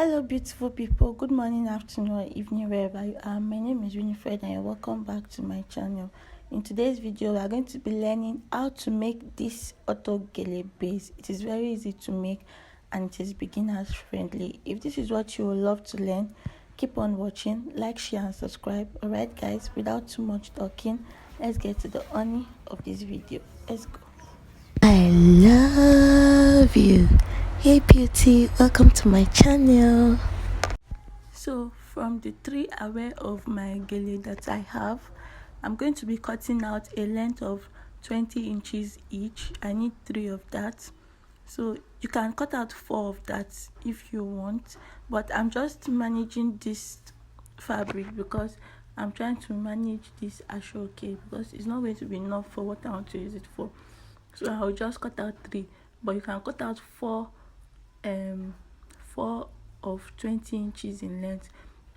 Hello, beautiful people. Good morning, afternoon, or evening, wherever you are. My name is Winifred, and you're welcome back to my channel. In today's video, we are going to be learning how to make this auto gele base. It is very easy to make, and it is beginners friendly. If this is what you would love to learn, keep on watching, like, share, and subscribe. Alright, guys, without too much talking, let's get to the honey of this video. Let's go. I love you. Hey beauty, welcome to my channel. So from the three array of my gele that I have, I'm going to be cutting out a length of 20 inches each. I need 3 of that, so you can cut out 4 of that if you want, but I'm just managing this fabric because I'm trying to manage this ashoke because it's not going to be enough for what I want to use it for. So I'll just cut out 3, but you can cut out 4 of 20 inches in length.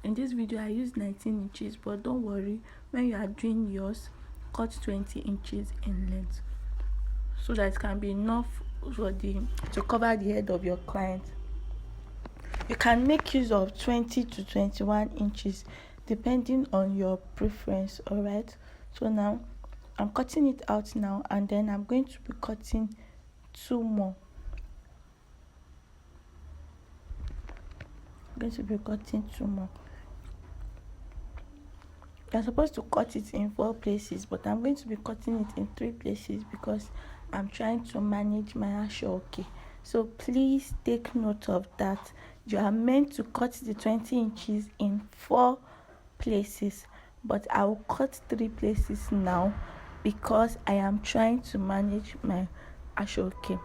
In this video I used 19 inches, but don't worry, when you are doing yours, cut 20 inches in length so that it can be enough to cover the head of your client. You can make use of 20 to 21 inches depending on your preference. All right, so now I'm cutting it out now, and then I'm going to be cutting 2 more. I'm going to be cutting 2 more. You're supposed to cut it in 4 places, but I'm going to be cutting it in 3 places because I'm trying to manage my ashoke. So please take note of that. You are meant to cut the 20 inches in 4 places, but I will cut 3 places now because I am trying to manage my ashoke.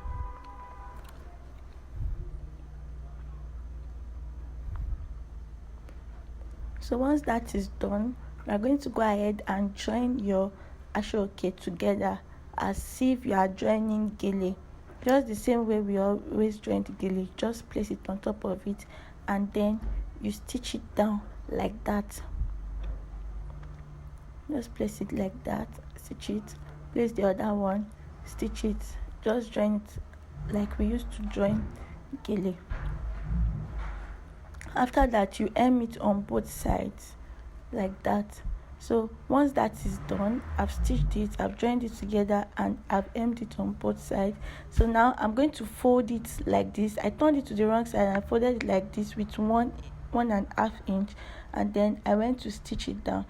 So once that is done, we are going to go ahead and join your ashoke together as if you are joining gele, just the same way we always join the gele. Just place it on top of it, and then you stitch it down like that. Just place it like that, stitch it, place the other one, stitch it, just join it like we used to join gele. After that, you hem it on both sides like that. So once that is done, I've stitched it, I've joined it together, and I've hemmed it on both sides. So now I'm going to fold it like this. I turned it to the wrong side and I folded it like this with 1.5 inch, and then I went to stitch it down.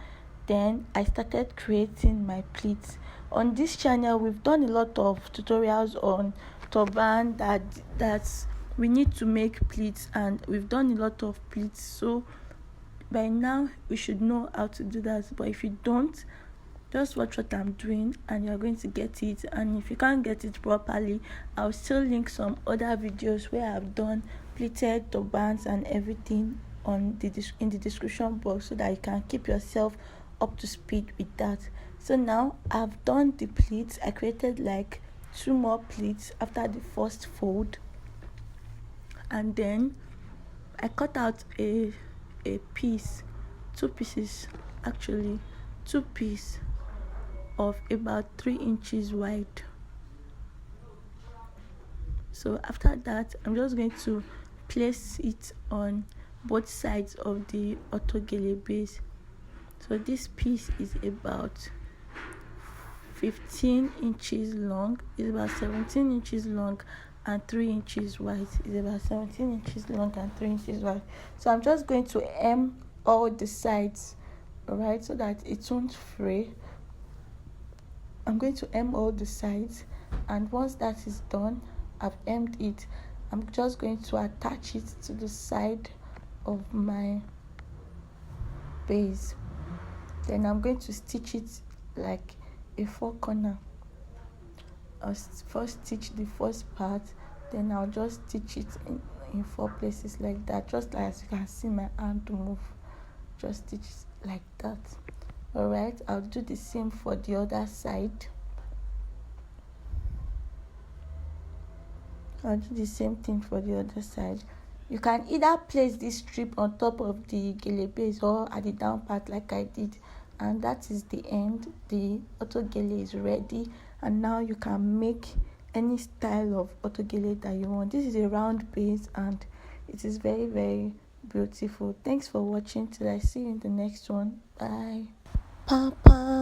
Then I started creating my pleats. On this channel, we've done a lot of tutorials on turban that's we need to make pleats, and we've done a lot of pleats, so by now we should know how to do that. But if you don't, just watch what I'm doing and you're going to get it. And if you can't get it properly, I'll still link some other videos where I've done pleated turbans and everything in the description box, so that you can keep yourself up to speed with that. So now I've done the pleats. I created like 2 more pleats after the first fold, and then I cut out a piece, 2 pieces actually, 2 pieces of about 3 inches wide. So after that, I'm just going to place it on both sides of the auto gele base. So this piece is about 15 inches long, is about 17 inches long and 3 inches wide. Is about 17 inches long and 3 inches wide. So I'm just going to hem all the sides, alright, so that it won't fray. I'm going to hem all the sides, and once that is done, I've hemmed it. I'm just going to attach it to the side of my base. Then I'm going to stitch it like a 4 corner. I'll first stitch the first part, then I'll just stitch it in 4 places like that, just like as you can see my hand move. Just stitch it like that. Alright, I'll do the same for the other side. I'll do the same thing for the other side. You can either place this strip on top of the gele base or at the down part like I did, and that is the end. The auto gele is ready, and now you can make any style of auto gele that you want. This is a round base, and It is very, very beautiful. Thanks for watching. Till I see you in the next one. Bye. Papa.